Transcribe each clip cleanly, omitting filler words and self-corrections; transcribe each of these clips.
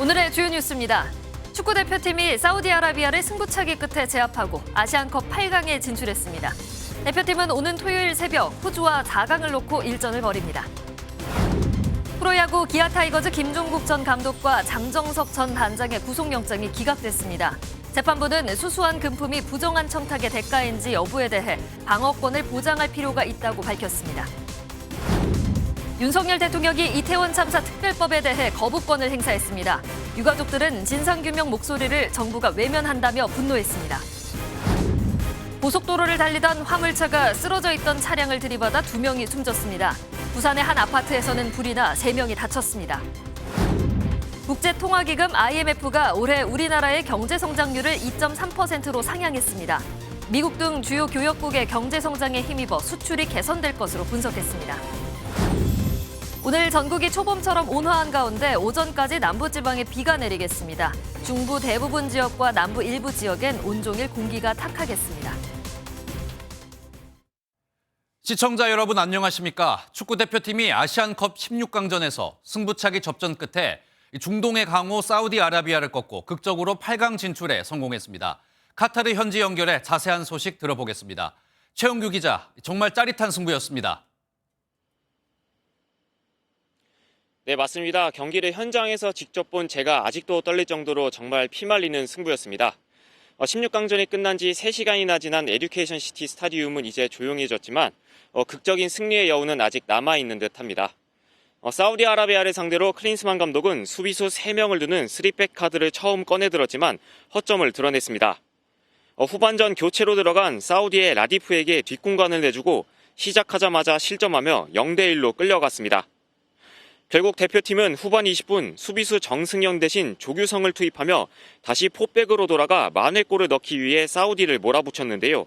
오늘의 주요 뉴스입니다. 축구 대표팀이 사우디아라비아를 승부차기 끝에 제압하고 아시안컵 8강에 진출했습니다. 대표팀은 오는 토요일 새벽 호주와 4강을 놓고 일전을 벌입니다. 프로야구 기아 타이거즈 김종국 전 감독과 장정석 전 단장의 구속영장이 기각됐습니다. 재판부는 수수한 금품이 부정한 청탁의 대가인지 여부에 대해 방어권을 보장할 필요가 있다고 밝혔습니다. 윤석열 대통령이 이태원 참사 특별법에 대해 거부권을 행사했습니다. 유가족들은 진상규명 목소리를 정부가 외면한다며 분노했습니다. 고속도로를 달리던 화물차가 쓰러져 있던 차량을 들이받아 2명이 숨졌습니다. 부산의 한 아파트에서는 불이 나 3명이 다쳤습니다. 국제통화기금 IMF가 올해 우리나라의 경제성장률을 2.3%로 상향했습니다. 미국 등 주요 교역국의 경제성장에 힘입어 수출이 개선될 것으로 분석했습니다. 오늘 전국이 초봄처럼 온화한 가운데 오전까지 남부지방에 비가 내리겠습니다. 중부 대부분 지역과 남부 일부 지역엔 온종일 공기가 탁하겠습니다. 시청자 여러분 안녕하십니까? 축구대표팀이 아시안컵 16강전에서 승부차기 접전 끝에 중동의 강호 사우디아라비아를 꺾고 극적으로 8강 진출에 성공했습니다. 카타르 현지 연결해 자세한 소식 들어보겠습니다. 최영규 기자, 정말 짜릿한 승부였습니다. 네, 맞습니다. 경기를 현장에서 직접 본 제가 아직도 떨릴 정도로 정말 피말리는 승부였습니다. 16강전이 끝난 지 3시간이나 지난 에듀케이션 시티 스타디움은 이제 조용해졌지만 극적인 승리의 여운은 아직 남아있는 듯합니다. 사우디아라비아를 상대로 클린스만 감독은 수비수 3명을 두는 3백 카드를 처음 꺼내들었지만 허점을 드러냈습니다. 후반전 교체로 들어간 사우디의 라디프에게 뒷공간을 내주고 시작하자마자 실점하며 0대1로 끌려갔습니다. 결국 대표팀은 후반 20분 수비수 정승영 대신 조규성을 투입하며 다시 포백으로 돌아가 만회골을 넣기 위해 사우디를 몰아붙였는데요.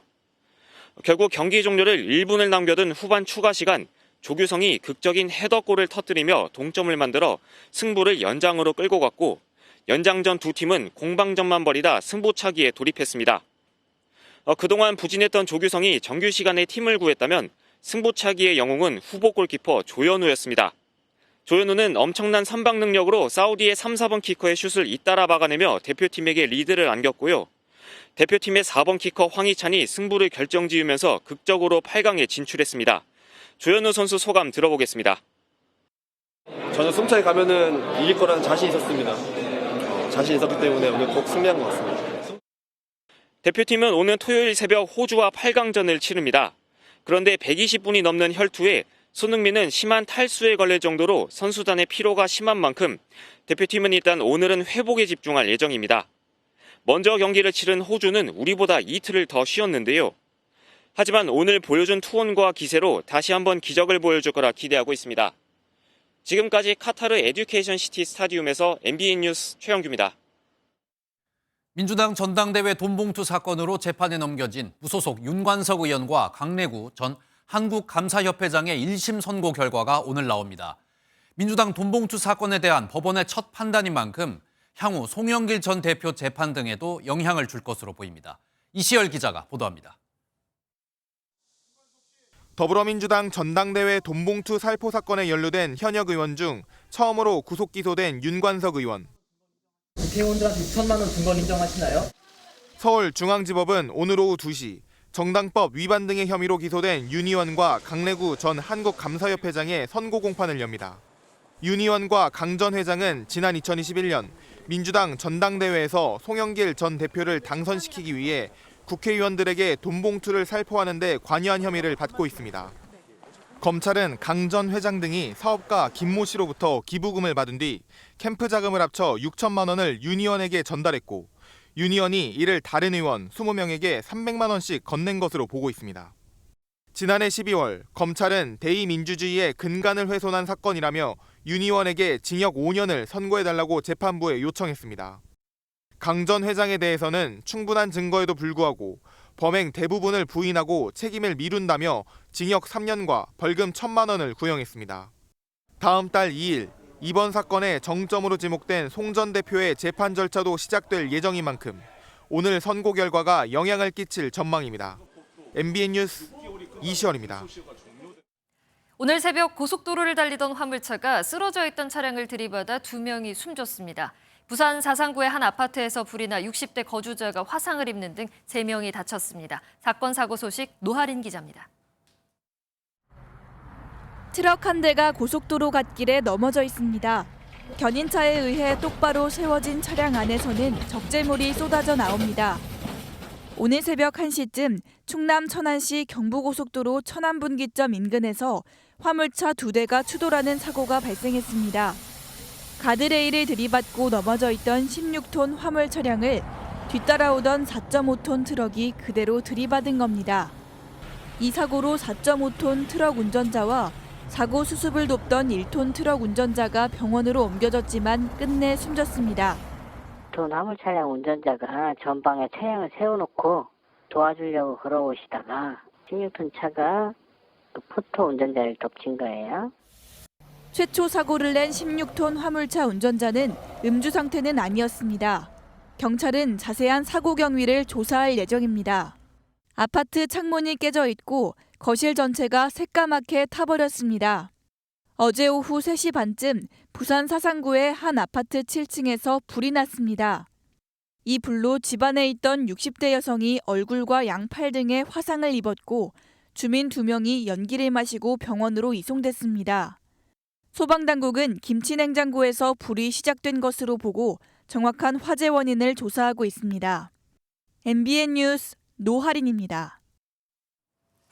결국 경기 종료를 1분을 남겨둔 후반 추가 시간 조규성이 극적인 헤더골을 터뜨리며 동점을 만들어 승부를 연장으로 끌고 갔고 연장전 두 팀은 공방전만 벌이다 승부차기에 돌입했습니다. 그동안 부진했던 조규성이 정규 시간에 팀을 구했다면 승부차기의 영웅은 후보 골키퍼 조현우였습니다. 조현우는 엄청난 선방 능력으로 사우디의 3, 4번 키커의 슛을 잇따라 막아내며 대표팀에게 리드를 안겼고요. 대표팀의 4번 키커 황희찬이 승부를 결정지으면서 극적으로 8강에 진출했습니다. 조현우 선수 소감 들어보겠습니다. 저는 승부차기 가면은 이길 거라는 자신이 있었습니다. 자신이 있었기 때문에 오늘 꼭 승리한 것 같습니다. 대표팀은 오는 토요일 새벽 호주와 8강전을 치릅니다. 그런데 120분이 넘는 혈투에 손흥민은 심한 탈수에 걸릴 정도로 선수단의 피로가 심한 만큼 대표팀은 일단 오늘은 회복에 집중할 예정입니다. 먼저 경기를 치른 호주는 우리보다 이틀을 더 쉬었는데요. 하지만 오늘 보여준 투혼과 기세로 다시 한번 기적을 보여줄 거라 기대하고 있습니다. 지금까지 카타르 에듀케이션 시티 스타디움에서 MBN 뉴스 최영규입니다. 민주당 전당대회 돈봉투 사건으로 재판에 넘겨진 무소속 윤관석 의원과 강래구 전 한국감사협회장의 1심 선고 결과가 오늘 나옵니다. 민주당 돈봉투 사건에 대한 법원의 첫 판단인 만큼 향후 송영길 전 대표 재판 등에도 영향을 줄 것으로 보입니다. 이시열 기자가 보도합니다. 더불어민주당 전당대회 돈봉투 살포 사건에 연루된 현역 의원 중 처음으로 구속 기소된 윤관석 의원. 국회의원들한테 6천만 원 준 건 인정하시나요? 서울중앙지법은 오늘 오후 2시 정당법 위반 등의 혐의로 기소된 윤 의원과 강래구 전 한국감사협회장의 선고 공판을 엽니다. 윤 의원과 강 전 회장은 지난 2021년 민주당 전당대회에서 송영길 전 대표를 당선시키기 위해 국회의원들에게 돈봉투를 살포하는 데 관여한 혐의를 받고 있습니다. 검찰은 강 전 회장 등이 사업가 김모 씨로부터 기부금을 받은 뒤 캠프 자금을 합쳐 6천만 원을 윤 의원에게 전달했고 윤 의원이 이를 다른 의원 20명에게 300만 원씩 건넨 것으로 보고 있습니다. 지난해 12월 검찰은 대의민주주의의 근간을 훼손한 사건이라며 윤 의원에게 징역 5년을 선고해달라고 재판부에 요청했습니다. 강 전 회장에 대해서는 충분한 증거에도 불구하고 범행 대부분을 부인하고 책임을 미룬다며 징역 3년과 벌금 1,000만 원을 구형했습니다. 다음 달 2일 이번 사건의 정점으로 지목된 송 전 대표의 재판 절차도 시작될 예정인 만큼 오늘 선고 결과가 영향을 끼칠 전망입니다. MBN 뉴스 이시열입니다. 오늘 새벽 고속도로를 달리던 화물차가 쓰러져 있던 차량을 들이받아 2명이 숨졌습니다. 부산 사상구의 한 아파트에서 불이 나 60대 거주자가 화상을 입는 등 3명이 다쳤습니다. 사건 사고 소식 노하린 기자입니다. 트럭 한 대가 고속도로 갓길에 넘어져 있습니다. 견인차에 의해 똑바로 세워진 차량 안에서는 적재물이 쏟아져 나옵니다. 오늘 새벽 1시쯤 충남 천안시 경부고속도로 천안분기점 인근에서 화물차 2대가 추돌하는 사고가 발생했습니다. 가드레일을 들이받고 넘어져 있던 16톤 화물 차량을 뒤따라오던 4.5톤 트럭이 그대로 들이받은 겁니다. 이 사고로 4.5톤 트럭 운전자와 사고 수습을 돕던 1톤 트럭 운전자가 병원으로 옮겨졌지만 끝내 숨졌습니다. 돈 화물 차량 운전자가 전방에 차량을 세워놓고 도와주려고 걸어오시다가 16톤 차가 그 포토 운전자를 덮친 거예요. 최초 사고를 낸 16톤 화물차 운전자는 음주 상태는 아니었습니다. 경찰은 자세한 사고 경위를 조사할 예정입니다. 아파트 창문이 깨져 있고 거실 전체가 새까맣게 타버렸습니다. 어제 오후 3시 반쯤 부산 사상구의 한 아파트 7층에서 불이 났습니다. 이 불로 집안에 있던 60대 여성이 얼굴과 양팔 등에 화상을 입었고 주민 2명이 연기를 마시고 병원으로 이송됐습니다. 소방당국은 김치냉장고에서 불이 시작된 것으로 보고 정확한 화재 원인을 조사하고 있습니다. MBN 뉴스 노하린입니다.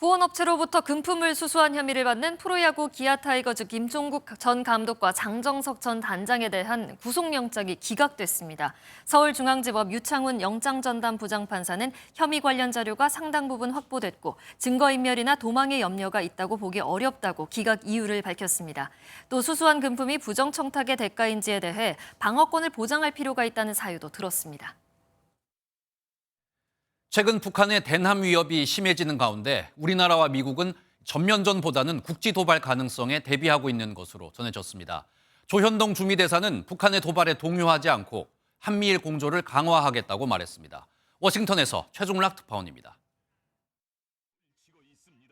후원업체로부터 금품을 수수한 혐의를 받는 프로야구 기아 타이거즈 김종국 전 감독과 장정석 전 단장에 대한 구속영장이 기각됐습니다. 서울중앙지법 유창훈 영장전담 부장판사는 혐의 관련 자료가 상당 부분 확보됐고 증거인멸이나 도망의 염려가 있다고 보기 어렵다고 기각 이유를 밝혔습니다. 또 수수한 금품이 부정청탁의 대가인지에 대해 방어권을 보장할 필요가 있다는 사유도 들었습니다. 최근 북한의 대남 위협이 심해지는 가운데 우리나라와 미국은 전면전보다는 국지 도발 가능성에 대비하고 있는 것으로 전해졌습니다. 조현동 주미대사는 북한의 도발에 동요하지 않고 한미일 공조를 강화하겠다고 말했습니다. 워싱턴에서 최종락 특파원입니다.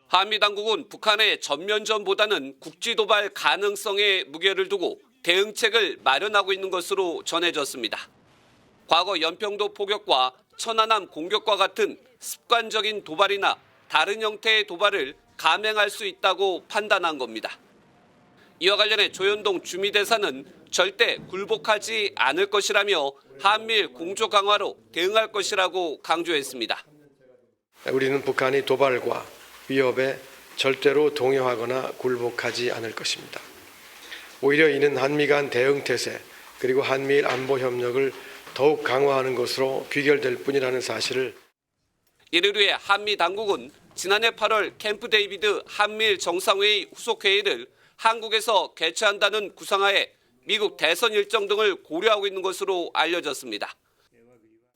한미 당국은 북한의 전면전보다는 국지 도발 가능성에 무게를 두고 대응책을 마련하고 있는 것으로 전해졌습니다. 과거 연평도 포격과 천안함 공격과 같은 습관적인 도발이나 다른 형태의 도발을 감행할 수 있다고 판단한 겁니다. 이와 관련해 조현동 주미대사는 절대 굴복하지 않을 것이라며 한미일 공조 강화로 대응할 것이라고 강조했습니다. 우리는 북한의 도발과 위협에 절대로 동요하거나 굴복하지 않을 것입니다. 오히려 이는 한미 간 대응 태세 그리고 한미일 안보 협력을 더욱 강화하는 것으로 귀결될 뿐이라는 사실을. 이를 위해 한미 당국은 지난해 8월 캠프 데이비드 한미일 정상회의 후속회의를 한국에서 개최한다는 구상하에 미국 대선 일정 등을 고려하고 있는 것으로 알려졌습니다.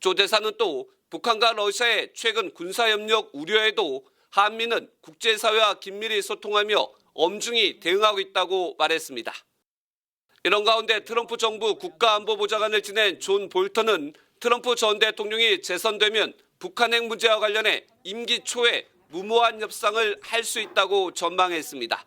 조 대사는 또 북한과 러시아의 최근 군사협력 우려에도 한미는 국제사회와 긴밀히 소통하며 엄중히 대응하고 있다고 말했습니다. 이런 가운데 트럼프 정부 국가안보보좌관을 지낸 존 볼턴은 트럼프 전 대통령이 재선되면 북한 핵 문제와 관련해 임기 초에 무모한 협상을 할 수 있다고 전망했습니다.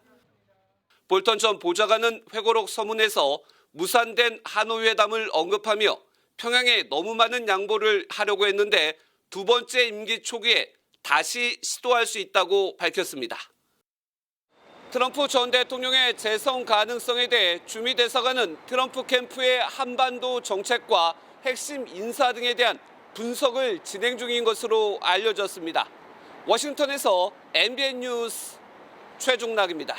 볼턴 전 보좌관은 회고록 서문에서 무산된 하노이 회담을 언급하며 평양에 너무 많은 양보를 하려고 했는데 2번째 임기 초기에 다시 시도할 수 있다고 밝혔습니다. 트럼프 전 대통령의 재선 가능성에 대해 주미 대사관은 트럼프 캠프의 한반도 정책과 핵심 인사 등에 대한 분석을 진행 중인 것으로 알려졌습니다. 워싱턴에서 MBN 뉴스 최종락입니다.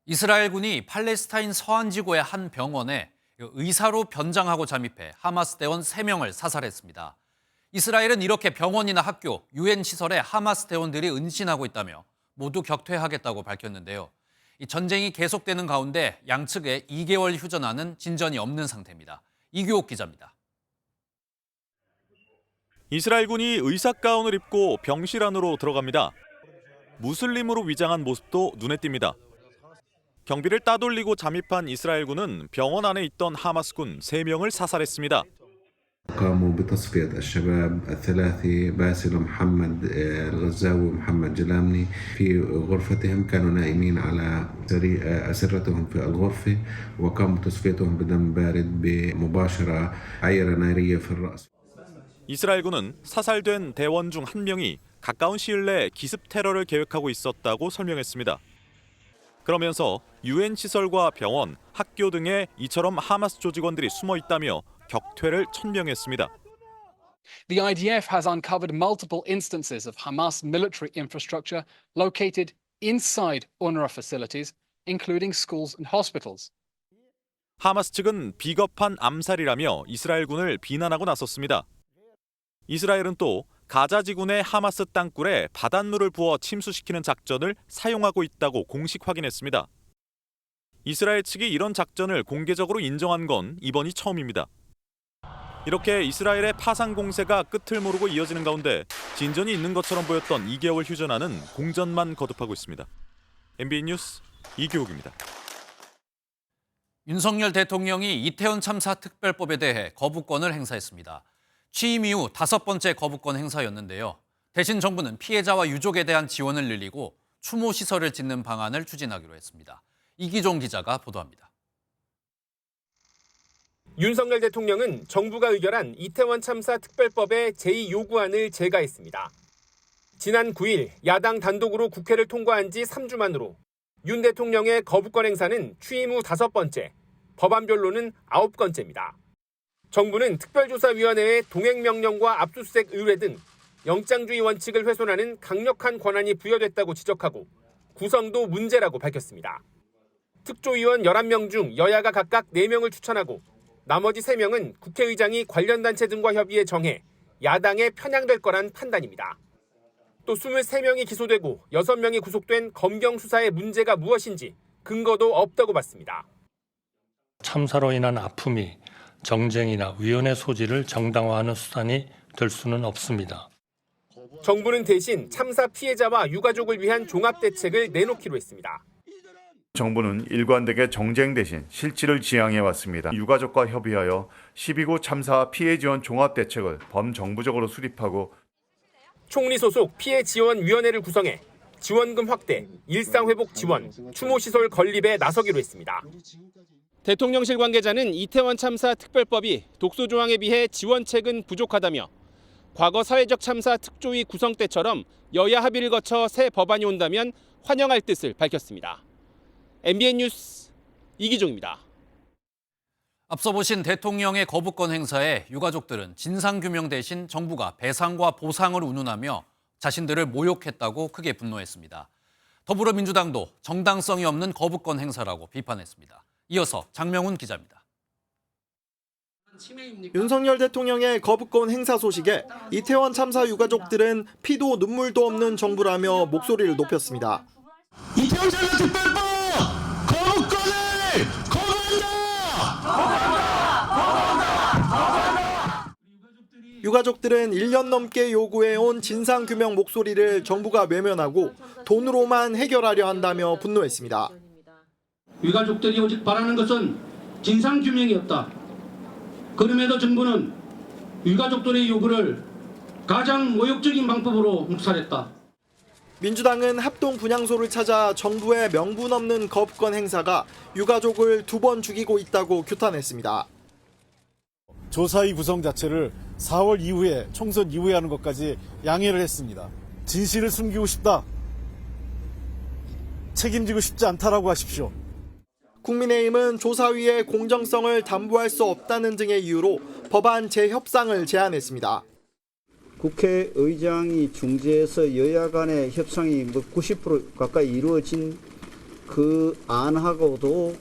이스라엘군이 팔레스타인 서안 지구의 한 병원에 의사로 변장하고 잠입해 하마스 대원 3명을 사살했습니다. 이스라엘은 이렇게 병원이나 학교, 유엔 시설에 하마스 대원들이 은신하고 있다며 모두 격퇴하겠다고 밝혔는데요. 이 전쟁이 계속되는 가운데 양측에 2개월 휴전하는 진전이 없는 상태입니다. 이규옥 기자입니다. 이스라엘군이 의사가운을 입고 병실 안으로 들어갑니다. 무슬림으로 위장한 모습도 눈에 띕니다. 경비를 따돌리고 잠입한 이스라엘군은 병원 안에 있던 하마스군 3명을 사살했습니다. قاموا بتصفية الشباب الثلاثي باسل محمد الغزاوي ومحمد جلامني في غرفتهم، كانوا نائمين على أسرتهم في الغرفة، وقاموا تصفيتهم بدم بارد بمباشرة عيرة نارية في الرأس. 이스라엘군은 사살된 대원 중 한 명이 가까운 시일 내에 기습 테러를 계획하고 있었다고 설명했습니다. 그러면서 유엔 시설과 병원, 학교 등에 이처럼 하마스 조직원들이 숨어 있다며 격퇴를 천명했습니다. The IDF has uncovered multiple instances of Hamas military infrastructure located inside UNRWA facilities, including schools and hospitals. 하마스 측은 비겁한 암살이라며 이스라엘군을 비난하고 나섰습니다. 이스라엘은 또 가자 지구내 하마스 땅굴에 바닷물을 부어 침수시키는 작전을 사용하고 있다고 공식 확인했습니다. 이스라엘 측이 이런 작전을 공개적으로 인정한 건 이번이 처음입니다. 이렇게 이스라엘의 파상 공세가 끝을 모르고 이어지는 가운데 진전이 있는 것처럼 보였던 2개월 휴전안은 공전만 거듭하고 있습니다. MBN 뉴스 이규욱입니다. 윤석열 대통령이 이태원 참사 특별법에 대해 거부권을 행사했습니다. 취임 이후 5번째 거부권 행사였는데요. 대신 정부는 피해자와 유족에 대한 지원을 늘리고 추모 시설을 짓는 방안을 추진하기로 했습니다. 이기종 기자가 보도합니다. 윤석열 대통령은 정부가 의결한 이태원 참사 특별법의 제2요구안을 제거했습니다. 지난 9일 야당 단독으로 국회를 통과한 지 3주 만으로 윤 대통령의 거부권 행사는 취임 후 5번째, 법안별로는 9건째입니다. 정부는 특별조사위원회의 동행명령과 압수수색 의뢰 등 영장주의 원칙을 훼손하는 강력한 권한이 부여됐다고 지적하고 구성도 문제라고 밝혔습니다. 특조위원 11명 중 여야가 각각 4명을 추천하고 나머지 3명은 국회의장이 관련 단체 등과 협의해 정해 야당에 편향될 거란 판단입니다. 또 23명이 기소되고 6명이 구속된 검경 수사의 문제가 무엇인지 근거도 없다고 봤습니다. 참사로 인한 아픔이 정쟁이나 위헌의 소지를 정당화하는 수단이 될 수는 없습니다. 정부는 대신 참사 피해자와 유가족을 위한 종합대책을 내놓기로 했습니다. 정부는 일관되게 정쟁 대신 실질을 지향해왔습니다. 유가족과 협의하여 12구 참사 피해 지원 종합대책을 범정부적으로 수립하고 총리 소속 피해지원위원회를 구성해 지원금 확대, 일상회복 지원, 추모시설 건립에 나서기로 했습니다. 대통령실 관계자는 이태원 참사 특별법이 독소 조항에 비해 지원책은 부족하다며 과거 사회적 참사 특조위 구성 때처럼 여야 합의를 거쳐 새 법안이 온다면 환영할 뜻을 밝혔습니다. MBN 뉴스 이기종입니다. 앞서 보신 대통령의 거부권 행사에 유가족들은 진상규명 대신 정부가 배상과 보상을 운운하며 자신들을 모욕했다고 크게 분노했습니다. 더불어민주당도 정당성이 없는 거부권 행사라고 비판했습니다. 이어서 장명훈 기자입니다. 윤석열 대통령의 거부권 행사 소식에 이태원 참사 유가족들은 피도 눈물도 없는 정부라며 목소리를 높였습니다. 이태원 참사 특별법 거부권을 거부한다! 유가족들은 1년 넘게 요구해온 진상규명 목소리를 정부가 외면하고 돈으로만 해결하려 한다며 분노했습니다. 유가족들이 오직 바라는 것은 진상규명이었다. 그럼에도 정부는 유가족들의 요구를 가장 모욕적인 방법으로 묵살했다. 민주당은 합동 분향소를 찾아 정부의 명분 없는 거부권 행사가 유가족을 2번 죽이고 있다고 규탄했습니다. 조사위 구성 자체를 4월 이후에 총선 이후에 하는 것까지 양해를 했습니다. 진실을 숨기고 싶다. 책임지고 싶지 않다라고 하십시오. 국민의힘은 조사위의 공정성을 담보할 수 없다는 등의 이유로 법안 재협상을 제안했습니다. 국회의장이 중재해서 여야 간의 협상이 90% 가까이 이루어진 그 안하고도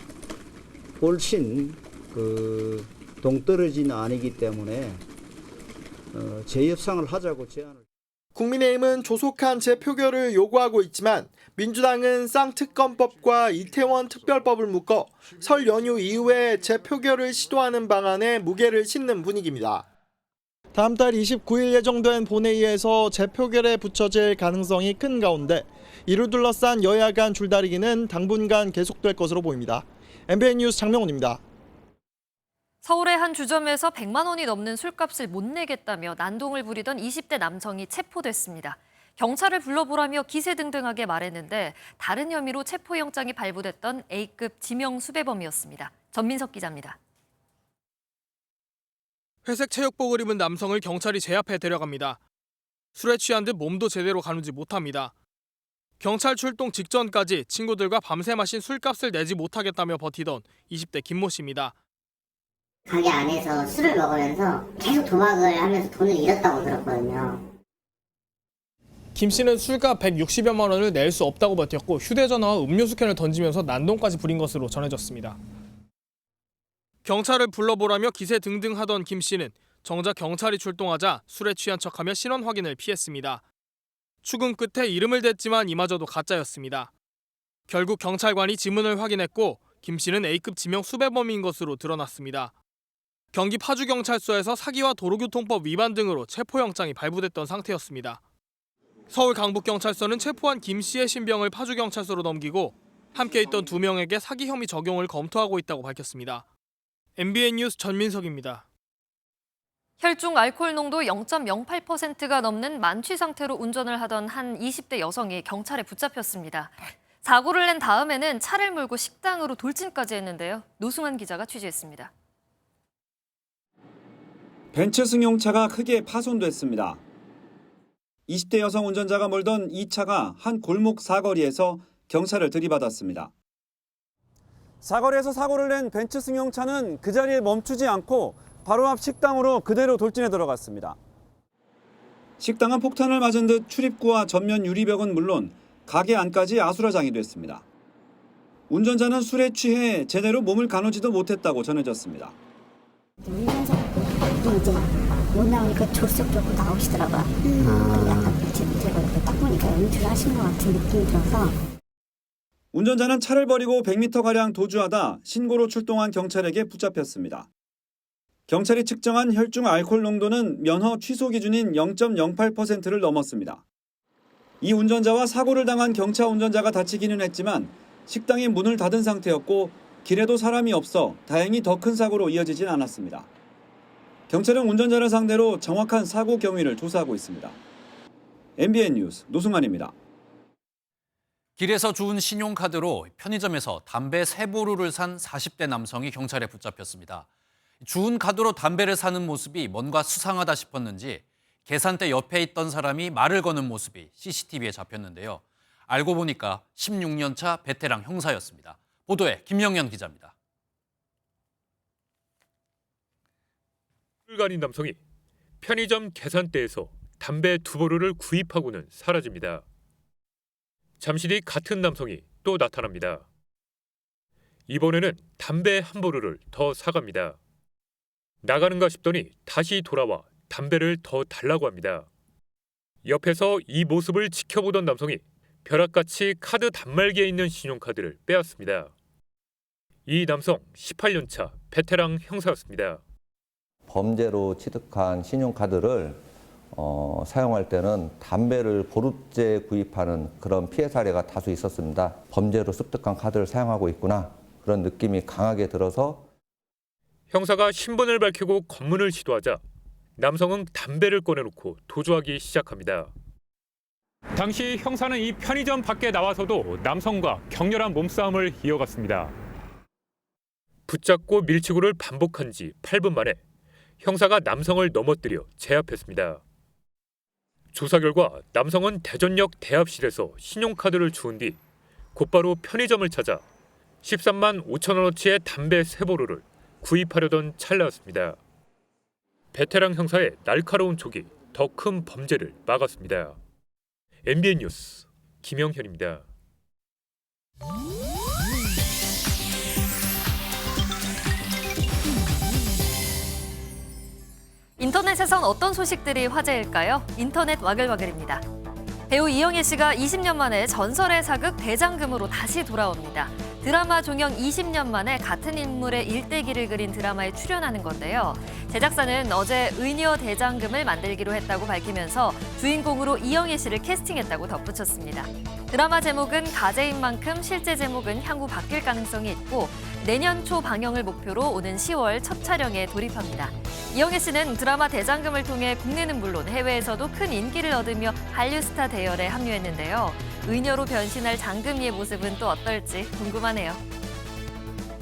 훨씬 동떨어진 안이기 때문에 재협상을 하자고 제안을. 국민의힘은 조속한 재표결을 요구하고 있지만 민주당은 쌍특검법과 이태원 특별법을 묶어 설 연휴 이후에 재표결을 시도하는 방안에 무게를 싣는 분위기입니다. 다음 달 29일 예정된 본회의에서 재표결에 붙여질 가능성이 큰 가운데 이를 둘러싼 여야 간 줄다리기는 당분간 계속될 것으로 보입니다. MBN 뉴스 장명훈입니다. 서울의 한 주점에서 100만 원이 넘는 술값을 못 내겠다며 난동을 부리던 20대 남성이 체포됐습니다. 경찰을 불러보라며 기세등등하게 말했는데 다른 혐의로 체포영장이 발부됐던 A급 지명 수배범이었습니다. 전민석 기자입니다. 회색 체육복을 입은 남성을 경찰이 제압해 데려갑니다. 술에 취한 듯 몸도 제대로 가누지 못합니다. 경찰 출동 직전까지 친구들과 밤새 마신 술값을 내지 못하겠다며 버티던 20대 김모 씨입니다. 가게 안에서 술을 먹으면서 계속 도박을 하면서 돈을 잃었다고 들었거든요. 김 씨는 술값 160여만 원을 낼 수 없다고 버텼고 휴대전화와 음료수 캔을 던지면서 난동까지 부린 것으로 전해졌습니다. 경찰을 불러보라며 기세등등하던 김 씨는 정작 경찰이 출동하자 술에 취한 척하며 신원 확인을 피했습니다. 추궁 끝에 이름을 댔지만 이마저도 가짜였습니다. 결국 경찰관이 지문을 확인했고 김 씨는 A급 지명 수배범인 것으로 드러났습니다. 경기 파주경찰서에서 사기와 도로교통법 위반 등으로 체포영장이 발부됐던 상태였습니다. 서울 강북경찰서는 체포한 김 씨의 신병을 파주경찰서로 넘기고 함께 있던 2명에게 사기 혐의 적용을 검토하고 있다고 밝혔습니다. MBN 뉴스 전민석입니다. 혈중 알코올 농도 0.08%가 넘는 만취 상태로 운전을 하던 한 20대 여성이 경찰에 붙잡혔습니다. 사고를 낸 다음에는 차를 몰고 식당으로 돌진까지 했는데요. 노승환 기자가 취재했습니다. 벤츠 승용차가 크게 파손됐습니다. 20대 여성 운전자가 몰던 이 차가 한 골목 사거리에서 경찰을 들이받았습니다. 사거리에서 사고를 낸 벤츠 승용차는 그 자리에 멈추지 않고 바로 앞 식당으로 그대로 돌진해 들어갔습니다. 식당은 폭탄을 맞은 듯 출입구와 전면 유리벽은 물론 가게 안까지 아수라장이 됐습니다. 운전자는 술에 취해 제대로 몸을 가누지도 못했다고 전해졌습니다. 운전자분이 이제 못 나오니까 졸속적으로 나오시더라고요. 약간 제가 딱 보니까 음주를 하신 것 같은 느낌이 들어서. 운전자는 차를 버리고 100m가량 도주하다 신고로 출동한 경찰에게 붙잡혔습니다. 경찰이 측정한 혈중 알코올 농도는 면허 취소 기준인 0.08%를 넘었습니다. 이 운전자와 사고를 당한 경차 운전자가 다치기는 했지만 식당이 문을 닫은 상태였고 길에도 사람이 없어 다행히 더 큰 사고로 이어지진 않았습니다. 경찰은 운전자를 상대로 정확한 사고 경위를 조사하고 있습니다. MBN 뉴스 노승환입니다. 길에서 주운 신용카드로 편의점에서 담배 3보루를 산 40대 남성이 경찰에 붙잡혔습니다. 주운 카드로 담배를 사는 모습이 뭔가 수상하다 싶었는지 계산대 옆에 있던 사람이 말을 거는 모습이 CCTV에 잡혔는데요. 알고 보니까 16년 차 베테랑 형사였습니다. 보도에 김영현 기자입니다. 가닌 남성이 편의점 계산대에서 담배 2보루를 구입하고는 사라집니다. 잠시 뒤 같은 남성이 또 나타납니다. 이번에는 담배 1보루를 더 사갑니다. 나가는가 싶더니 다시 돌아와 담배를 더 달라고 합니다. 옆에서 이 모습을 지켜보던 남성이 벼락같이 카드 단말기에 있는 신용카드를 빼앗습니다. 이 남성 18년 차 베테랑 형사였습니다. 범죄로 취득한 신용카드를 사용할 때는 담배를 보루째 구입하는 그런 피해 사례가 다수 있었습니다. 범죄로 습득한 카드를 사용하고 있구나 그런 느낌이 강하게 들어서 형사가 신분을 밝히고 검문을 시도하자 남성은 담배를 꺼내놓고 도주하기 시작합니다. 당시 형사는 이 편의점 밖에 나와서도 남성과 격렬한 몸싸움을 이어갔습니다. 붙잡고 밀치고를 반복한 지 8분 만에 형사가 남성을 넘어뜨려 제압했습니다. 조사 결과 남성은 대전역 대합실에서 신용카드를 주운 뒤 곧바로 편의점을 찾아 13만 5천 원어치의 담배 3보루를 구입하려던 찰나였습니다. 베테랑 형사의 날카로운 촉이 더 큰 범죄를 막았습니다. MBN 뉴스 김영현입니다. 인터넷에선 어떤 소식들이 화제일까요? 인터넷 와글와글입니다. 배우 이영애 씨가 20년 만에 전설의 사극 대장금으로 다시 돌아옵니다. 드라마 종영 20년 만에 같은 인물의 일대기를 그린 드라마에 출연하는 건데요. 제작사는 어제 의녀 대장금을 만들기로 했다고 밝히면서 주인공으로 이영애 씨를 캐스팅했다고 덧붙였습니다. 드라마 제목은 가제인 만큼 실제 제목은 향후 바뀔 가능성이 있고 내년 초 방영을 목표로 오는 10월 첫 촬영에 돌입합니다. 이영애 씨는 드라마 대장금을 통해 국내는 물론 해외에서도 큰 인기를 얻으며 한류 스타 대열에 합류했는데요. 의녀로 변신할 장금이의 모습은 또 어떨지 궁금하네요.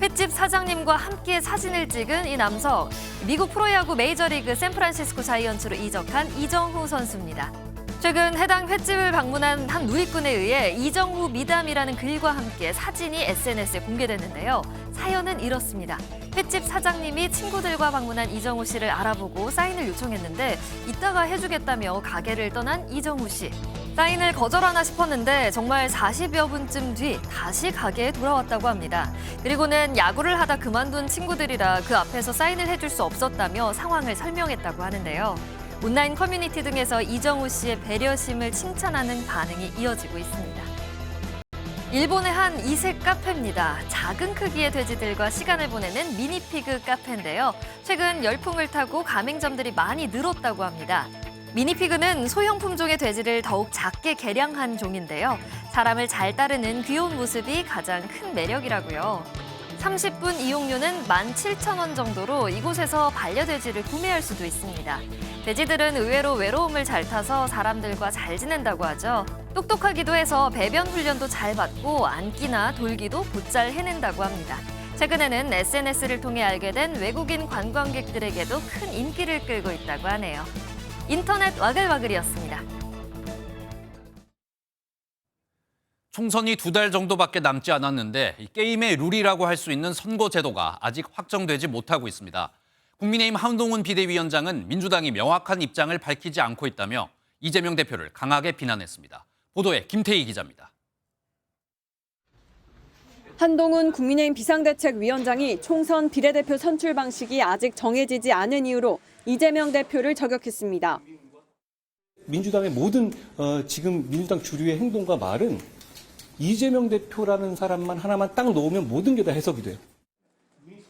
횟집 사장님과 함께 사진을 찍은 이 남성, 미국 프로야구 메이저리그 샌프란시스코 자이언츠로 이적한 이정후 선수입니다. 최근 해당 횟집을 방문한 한 누리꾼에 의해 이정후 미담이라는 글과 함께 사진이 SNS에 공개됐는데요. 사연은 이렇습니다. 횟집 사장님이 친구들과 방문한 이정후 씨를 알아보고 사인을 요청했는데 이따가 해주겠다며 가게를 떠난 이정후 씨. 사인을 거절하나 싶었는데 정말 40여 분쯤 뒤 다시 가게에 돌아왔다고 합니다. 그리고는 야구를 하다 그만둔 친구들이라 그 앞에서 사인을 해줄 수 없었다며 상황을 설명했다고 하는데요. 온라인 커뮤니티 등에서 이정후 씨의 배려심을 칭찬하는 반응이 이어지고 있습니다. 일본의 한 이색 카페입니다. 작은 크기의 돼지들과 시간을 보내는 미니피그 카페인데요. 최근 열풍을 타고 가맹점들이 많이 늘었다고 합니다. 미니피그는 소형 품종의 돼지를 더욱 작게 개량한 종인데요. 사람을 잘 따르는 귀여운 모습이 가장 큰 매력이라고요. 30분 이용료는 17,000원 정도로 이곳에서 반려돼지를 구매할 수도 있습니다. 돼지들은 의외로 외로움을 잘 타서 사람들과 잘 지낸다고 하죠. 똑똑하기도 해서 배변 훈련도 잘 받고 앉기나 돌기도 곧잘 해낸다고 합니다. 최근에는 SNS를 통해 알게 된 외국인 관광객들에게도 큰 인기를 끌고 있다고 하네요. 인터넷 와글와글이었습니다. 총선이 2달 정도밖에 남지 않았는데 이 게임의 룰이라고 할 수 있는 선거제도가 아직 확정되지 못하고 있습니다. 국민의힘 한동훈 비대위원장은 민주당이 명확한 입장을 밝히지 않고 있다며 이재명 대표를 강하게 비난했습니다. 보도에 김태희 기자입니다. 한동훈 국민의힘 비상대책위원장이 총선 비례대표 선출 방식이 아직 정해지지 않은 이유로 이재명 대표를 저격했습니다. 민주당의 모든 지금 민주당 주류의 행동과 말은 이재명 대표라는 사람만 하나만 딱 놓으면 모든 게 다 해석이 돼요.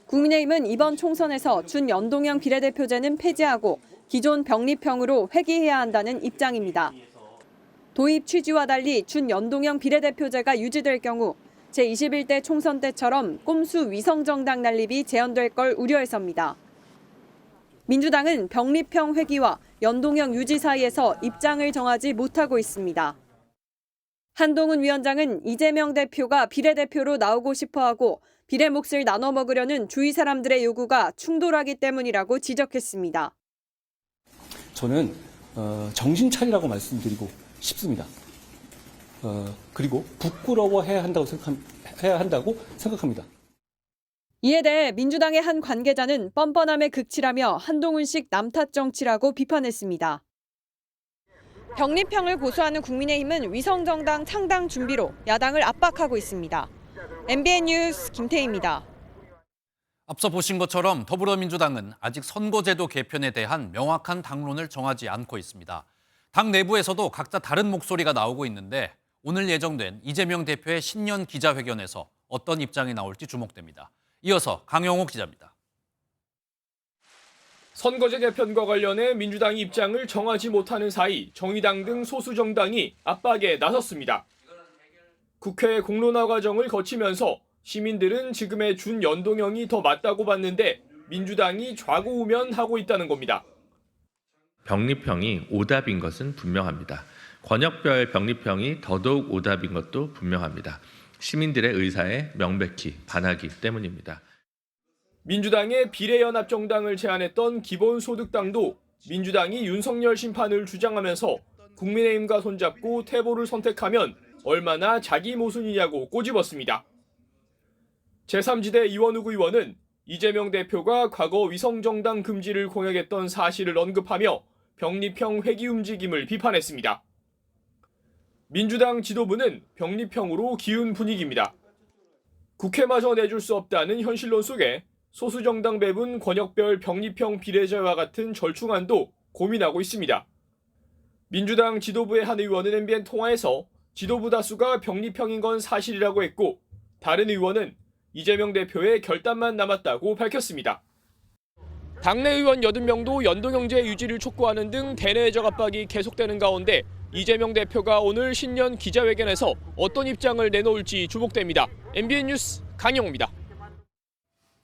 국민의힘은 이번 총선에서 준연동형 비례대표제는 폐지하고 기존 병립형으로 회귀해야 한다는 입장입니다. 도입 취지와 달리 준연동형 비례대표제가 유지될 경우 제21대 총선 때처럼 꼼수 위성정당 난립이 재현될 걸 우려해서입니다. 민주당은 병립형 회귀와 연동형 유지 사이에서 입장을 정하지 못하고 있습니다. 한동훈 위원장은 이재명 대표가 비례대표로 나오고 싶어하고 비례 몫을 나눠 먹으려는 주위 사람들의 요구가 충돌하기 때문이라고 지적했습니다. 저는 정신 차리라고 말씀드리고 싶습니다. 그리고 부끄러워해야 한다고 생각합니다. 이에 대해 민주당의 한 관계자는 뻔뻔함의 극치라며 한동훈식 남탓 정치라고 비판했습니다. 병립형을 고수하는 국민의힘은 위성정당 창당 준비로 야당을 압박하고 있습니다. MBN 뉴스 김태희입니다. 앞서 보신 것처럼 더불어민주당은 아직 선거제도 개편에 대한 명확한 당론을 정하지 않고 있습니다. 당 내부에서도 각자 다른 목소리가 나오고 있는데 오늘 예정된 이재명 대표의 신년 기자회견에서 어떤 입장이 나올지 주목됩니다. 이어서 강영옥 기자입니다. 선거제 개편과 관련해 민주당이 입장을 정하지 못하는 사이 정의당 등 소수 정당이 압박에 나섰습니다. 국회 공론화 과정을 거치면서 시민들은 지금의 준연동형이 더 맞다고 봤는데 민주당이 좌고우면하고 있다는 겁니다. 병립형이 오답인 것은 분명합니다. 권역별 병립형이 더더욱 오답인 것도 분명합니다. 시민들의 의사에 명백히 반하기 때문입니다. 민주당의 비례연합정당을 제안했던 기본소득당도 민주당이 윤석열 심판을 주장하면서 국민의힘과 손잡고 태보를 선택하면 얼마나 자기 모순이냐고 꼬집었습니다. 제3지대 이원욱 의원은 이재명 대표가 과거 위성정당 금지를 공약했던 사실을 언급하며 병립형 회귀 움직임을 비판했습니다. 민주당 지도부는 병립형으로 기운 분위기입니다. 국회마저 내줄 수 없다는 현실론 속에 소수정당 배분 권역별 병립형 비례제와 같은 절충안도 고민하고 있습니다. 민주당 지도부의 한 의원은 MBN 통화에서 지도부 다수가 병립형인 건 사실이라고 했고 다른 의원은 이재명 대표의 결단만 남았다고 밝혔습니다. 당내 의원 80명도 연동형제 유지를 촉구하는 등 대내외적 압박이 계속되는 가운데 이재명 대표가 오늘 신년 기자회견에서 어떤 입장을 내놓을지 주목됩니다. MBN 뉴스 강영호입니다.